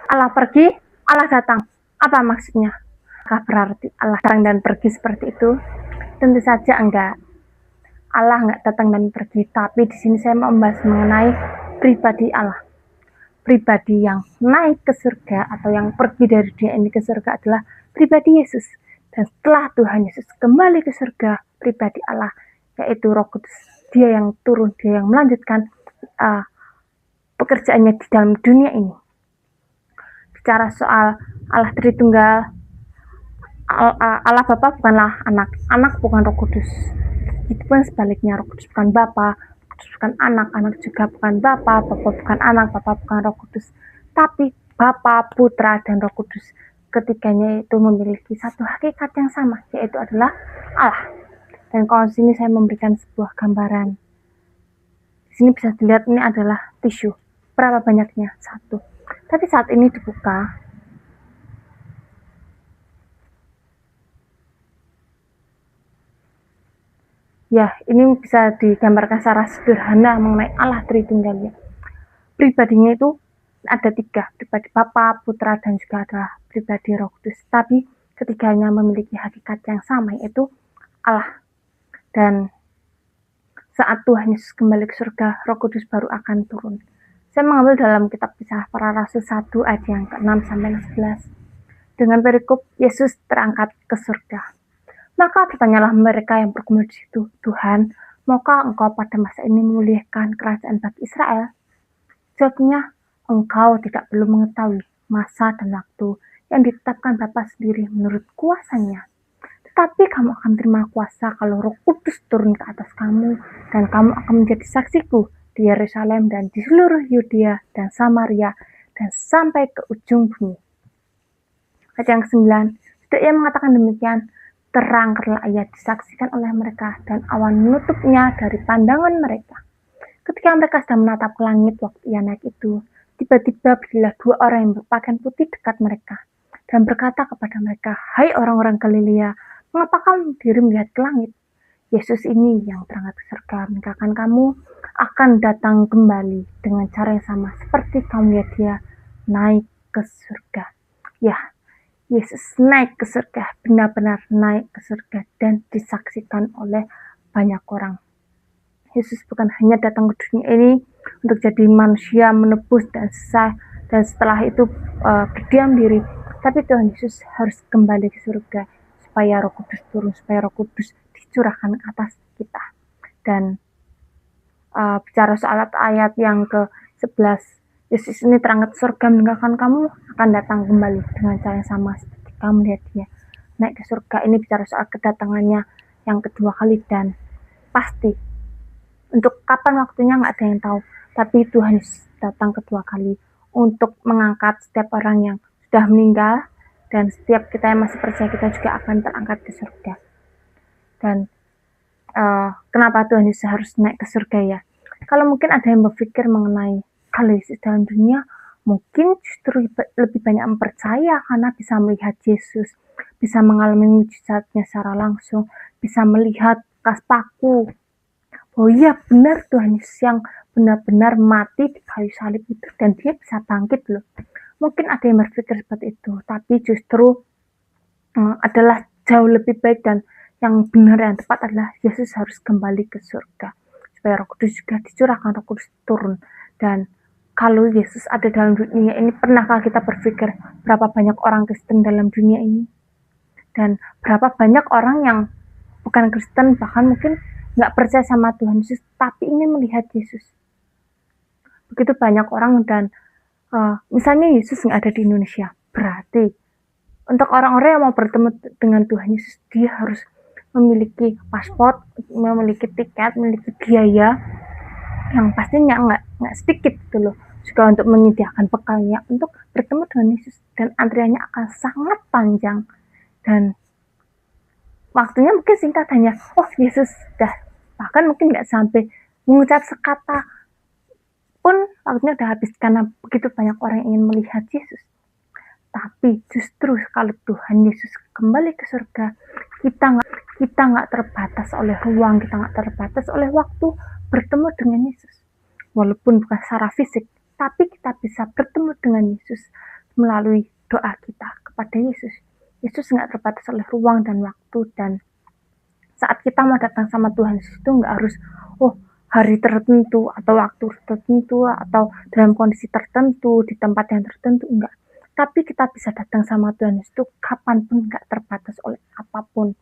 Allah pergi, Allah datang. Apa maksudnya? Apakah berarti Allah datang dan pergi seperti itu? Tentu saja enggak. Allah enggak datang dan pergi, tapi di sini saya mau membahas mengenai pribadi Allah. Pribadi yang naik ke surga atau yang pergi dari dunia ini ke surga adalah pribadi Yesus. Dan setelah Tuhan Yesus kembali ke surga, pribadi Allah, yaitu Roh Kudus, dia yang turun, dia yang melanjutkan pekerjaannya di dalam dunia ini. Bicara soal Allah Tritunggal, Allah Bapa bukanlah anak, anak bukan Roh Kudus. Itu pun sebaliknya, Roh Kudus bukan Bapa, Roh Kudus bukan anak, anak juga bukan Bapa, Bapa bukan anak, Bapa bukan Roh Kudus. Tapi Bapa, Putra, dan Roh Kudus ketiganya itu memiliki satu hakikat yang sama, yaitu adalah Allah. Dan kalau di sini saya memberikan sebuah gambaran. Di sini bisa dilihat ini adalah tisu. Berapa banyaknya? 1. Tapi saat ini dibuka, ya, ini bisa digambarkan secara sederhana mengenai Allah Tritunggal. Pribadinya itu ada 3, pribadi Bapa, Putra, dan juga adalah pribadi Roh Kudus. Tapi ketiganya memiliki hakikat yang sama, yaitu Allah. Dan saat Tuhan Yesus kembali ke surga, Roh Kudus baru akan turun. Saya mengambil dalam kitab Kisah Para Rasul 1 ayat yang ke-6 sampai 11. Dengan perikop Yesus terangkat ke surga. Maka bertanyalah mereka yang berkumpul di situ, Tuhan, maukah engkau pada masa ini memulihkan kerajaan bagi Israel? Jawabnya, engkau tidak perlu mengetahui masa dan waktu yang ditetapkan Bapa sendiri menurut kuasanya. Tetapi kamu akan terima kuasa kalau Roh Kudus turun ke atas kamu, dan kamu akan menjadi saksiku di Yerusalem dan di seluruh Yudea dan Samaria dan sampai ke ujung bumi. Ayat yang ke-9, tidak ia mengatakan demikian, terang karena ia disaksikan oleh mereka dan awan menutupnya dari pandangan mereka. Ketika mereka sedang menatap ke langit waktu ia naik itu, tiba-tiba berdirilah 2 orang yang berpakaian putih dekat mereka dan berkata kepada mereka, hai orang-orang Galilea, mengapa kamu berdiri melihat ke langit? Yesus ini yang berangkat ke surga meninggalkan kamu akan datang kembali dengan cara yang sama seperti kamu lihat dia naik ke surga. Ya, Yesus naik ke surga, benar-benar naik ke surga dan disaksikan oleh banyak orang. Yesus bukan hanya datang ke dunia ini untuk jadi manusia, menebus dan selesai, dan setelah itu berdiam diri, tapi Tuhan Yesus harus kembali ke surga supaya Roh Kudus turun, supaya Roh Kudus dicurahkan ke atas kita. Dan bicara soal ayat yang ke-11, Yesus ini terangkat surga meninggalkan kamu akan datang kembali dengan cara yang sama seperti kamu lihat dia naik ke surga. Ini bicara soal kedatangannya yang kedua kali, dan pasti untuk kapan waktunya nggak ada yang tahu, tapi Tuhan datang kedua kali untuk mengangkat setiap orang yang sudah meninggal, dan setiap kita yang masih percaya kita juga akan terangkat ke surga. Dan kenapa Tuhan Yesus harus naik ke surga ya? Kalau mungkin ada yang berpikir mengenai kalau Yesus dalam dunia, mungkin justru lebih banyak mempercaya karena bisa melihat Yesus, bisa mengalami mujizatnya secara langsung, bisa melihat bekas paku. Oh iya, benar, Tuhan Yesus yang benar-benar mati di kayu salib itu, dan dia bisa bangkit loh. Mungkin ada yang berpikir seperti itu, tapi justru adalah jauh lebih baik, dan yang benar yang tepat adalah Yesus harus kembali ke surga supaya Roh Kudus juga dicurahkan, Roh Kudus turun. Dan kalau Yesus ada dalam dunia ini, pernahkah kita berpikir berapa banyak orang Kristen dalam dunia ini, dan berapa banyak orang yang bukan Kristen, bahkan mungkin nggak percaya sama Tuhan Yesus, tapi ingin melihat Yesus. Begitu banyak orang. Dan misalnya Yesus nggak ada di Indonesia, berarti untuk orang-orang yang mau bertemu dengan Tuhan Yesus, dia harus memiliki paspor, memiliki tiket, memiliki biaya yang pastinya nggak sedikit gitu loh, juga untuk menyediakan bekalnya untuk bertemu dengan Yesus, dan antriannya akan sangat panjang, dan waktunya mungkin singkat, hanya Yesus dah, bahkan mungkin nggak sampai mengucap sekata pun waktunya udah habis karena begitu banyak orang yang ingin melihat Yesus. Tapi justru kalau Tuhan Yesus kembali ke surga, kita nggak terbatas oleh ruang, kita nggak terbatas oleh waktu bertemu dengan Yesus. Walaupun bukan secara fisik, tapi kita bisa bertemu dengan Yesus melalui doa kita kepada Yesus. Yesus nggak terbatas oleh ruang dan waktu, dan saat kita mau datang sama Tuhan Yesus itu nggak harus hari tertentu atau waktu tertentu atau dalam kondisi tertentu di tempat yang tertentu, enggak. Tapi kita bisa datang sama Tuhan Yesus itu kapanpun, nggak terbatas oleh apapun.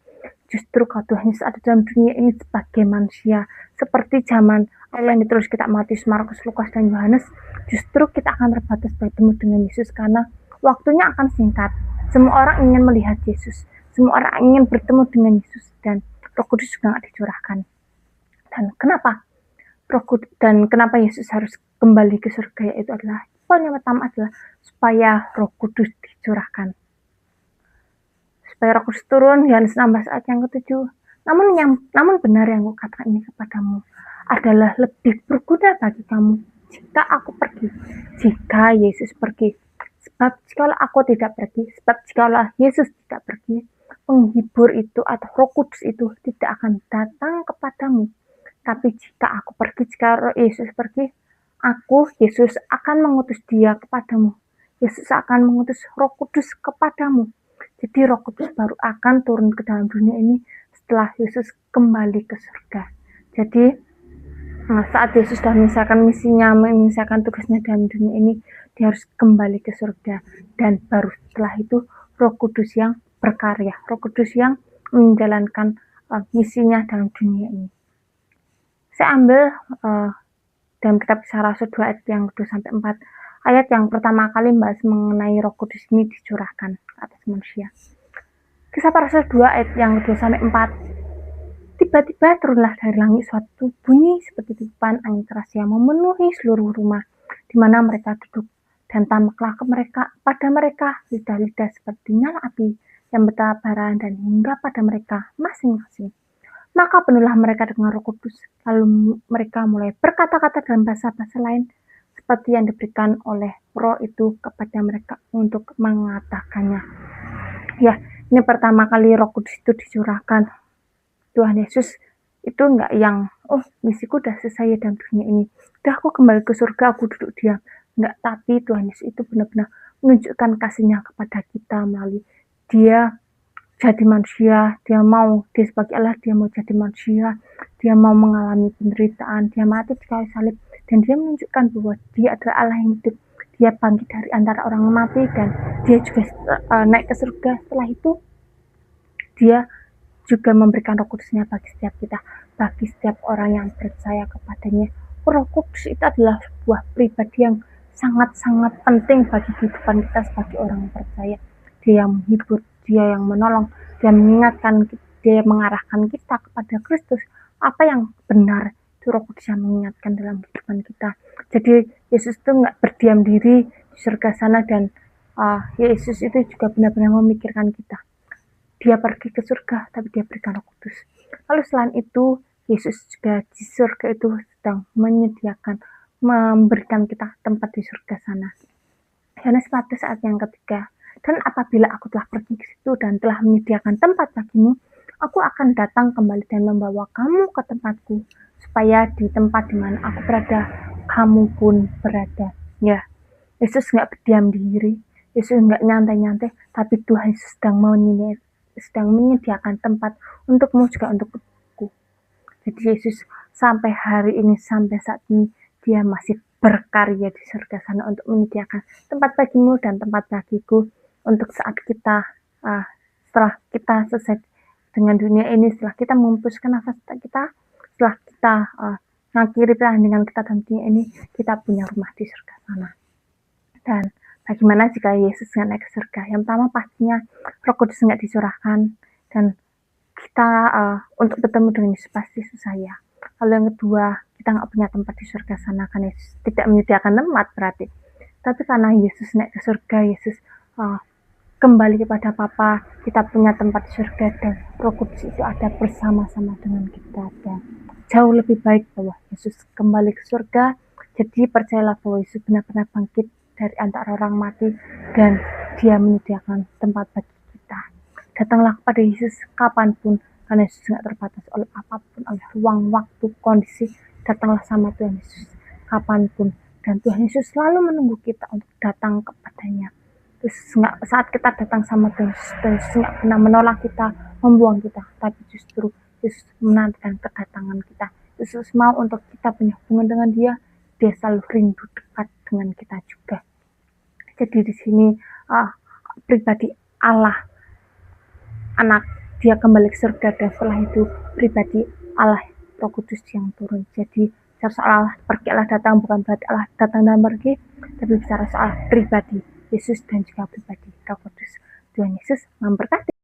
Justru kalau Tuhan Yesus ada dalam dunia ini sebagai manusia, seperti zaman yang ditulis kitab Matius, Markus, Lukas, dan Yohanes, justru kita akan terbatas bertemu dengan Yesus karena waktunya akan singkat. Semua orang ingin melihat Yesus, semua orang ingin bertemu dengan Yesus, dan Roh Kudus juga nggak dicurahkan. Dan kenapa Yesus harus kembali ke surga, yaitu adalah poin yang pertama adalah supaya Roh Kudus dicurahkan, supaya Roh Kudus turun. Yohanes 16 ayat yang ke-7. Namun benar yang kukatakan ini kepadamu adalah lebih berguna bagi kamu jika aku pergi, jika Yesus pergi. Sebab jikalau aku tidak pergi, jikalau Yesus tidak pergi, penghibur itu atau Roh Kudus itu tidak akan datang kepadamu. Tapi jika aku pergi, jika Yesus pergi, Yesus akan mengutus dia kepadamu. Yesus akan mengutus Roh Kudus kepadamu. Jadi Roh Kudus baru akan turun ke dalam dunia ini setelah Yesus kembali ke surga. Jadi saat Yesus sudah menyelesaikan misinya, menyelesaikan tugasnya dalam dunia ini, dia harus kembali ke surga. Dan baru setelah itu Roh Kudus yang berkarya, Roh Kudus yang menjalankan misinya dalam dunia ini. Saya ambil dalam kitab Kisah Rasul 2 ayat yang 2-4. Ayat yang pertama kali membahas mengenai Roh Kudus ini dicurahkan atas manusia. Kisah Rasul 2 ayat yang 2-4. Tiba-tiba turunlah dari langit suatu bunyi seperti tiupan angin keras yang memenuhi seluruh rumah di mana mereka duduk, dan tampaklah pada mereka lidah-lidah seperti nyala api yang bertabaran dan hingga pada mereka masing-masing. Maka penuhlah mereka dengan Roh Kudus, lalu mereka mulai berkata-kata dalam bahasa-bahasa lain seperti yang diberikan oleh Roh itu kepada mereka untuk mengatakannya. Ya, ini pertama kali Roh Kudus itu dicurahkan. Tuhan Yesus itu enggak yang misiku udah selesai dalam dunia ini, udah aku kembali ke surga, aku duduk diam. Enggak, tapi Tuhan Yesus itu benar-benar menunjukkan kasihnya kepada kita melalui dia jadi manusia, dia sebagai Allah, dia mau jadi manusia, dia mau mengalami penderitaan, dia mati di kayu salib, dan dia menunjukkan bahwa dia adalah Allah yang hidup. Dia bangkit dari antara orang mati, dan dia juga naik ke surga. Setelah itu dia juga memberikan Roh Kudusnya bagi setiap kita, bagi setiap orang yang percaya kepadanya. Roh Kudus itu adalah sebuah pribadi yang sangat-sangat penting bagi kehidupan kita sebagai orang yang percaya. Dia yang menghibur, dia yang menolong, dia mengingatkan, dia mengarahkan kita kepada Kristus. Apa yang benar, itu Roh Kudus yang mengingatkan dalam kehidupan kita. Jadi Yesus itu nggak berdiam diri di surga sana, dan Yesus itu juga benar-benar memikirkan kita. Dia pergi ke surga, tapi dia berikan Roh Kudus. Lalu selain itu, Yesus juga di surga itu sedang memberikan kita tempat di surga sana. Yohanes 14 ayat yang ketiga. Dan apabila aku telah pergi ke situ dan telah menyediakan tempat bagimu, aku akan datang kembali dan membawa kamu ke tempatku, supaya di tempat di mana aku berada, kamu pun berada. Ya, Yesus nggak berdiam diri, Yesus nggak nyantai-nyantai, tapi Tuhan Yesus sedang menyediakan tempat untukmu juga untukku. Jadi Yesus sampai hari ini, sampai saat ini, dia masih berkarya di surga sana untuk menyediakan tempat bagimu dan tempat bagiku untuk saat kita setelah kita selesai dengan dunia ini, setelah kita menghembuskan nafas kita, setelah kita mengakhiri perjalanan kita dalam dunia ini, kita punya rumah di surga sana. Dan bagaimana jika Yesus nggak naik ke surga? Yang pertama pastinya Roh Kudus nggak dicurahkan, dan kita untuk bertemu dengan Yesus pasti susah ya. Lalu yang kedua, kita nggak punya tempat di surga sana karena Yesus tidak menyediakan tempat berarti. Tapi karena Yesus naik ke surga, Yesus kembali kepada Bapa, kita punya tempat di surga, dan Roh Kudus itu ada bersama-sama dengan kita. Dan jauh lebih baik bahwa Yesus kembali ke surga. Jadi percayalah bahwa Yesus benar-benar bangkit dari antara orang mati, dan dia menyediakan tempat bagi kita. Datanglah kepada Yesus kapanpun, karena Yesus tidak terbatas oleh apapun, oleh ruang, waktu, kondisi. Datanglah sama Tuhan Yesus kapanpun, dan Tuhan Yesus selalu menunggu kita untuk datang kepadanya. Yesus saat kita datang sama Tuhan Yesus nggak pernah menolak kita, membuang kita, tapi justru Yesus menantikan kedatangan kita. Yesus mau untuk kita punya hubungan dengan Dia selalu rindu dekat dengan kita juga. Jadi di sini pribadi Allah anak Dia kembali ke surga, dan setelah itu pribadi Allah Roh Kudus yang turun. Jadi bicara soal Allah pergi, Allah datang, bukan berarti Allah datang dan pergi, tapi bicara soal pribadi Yesus dan juga pribadi Roh Kudus. Tuhan Yesus memberkati.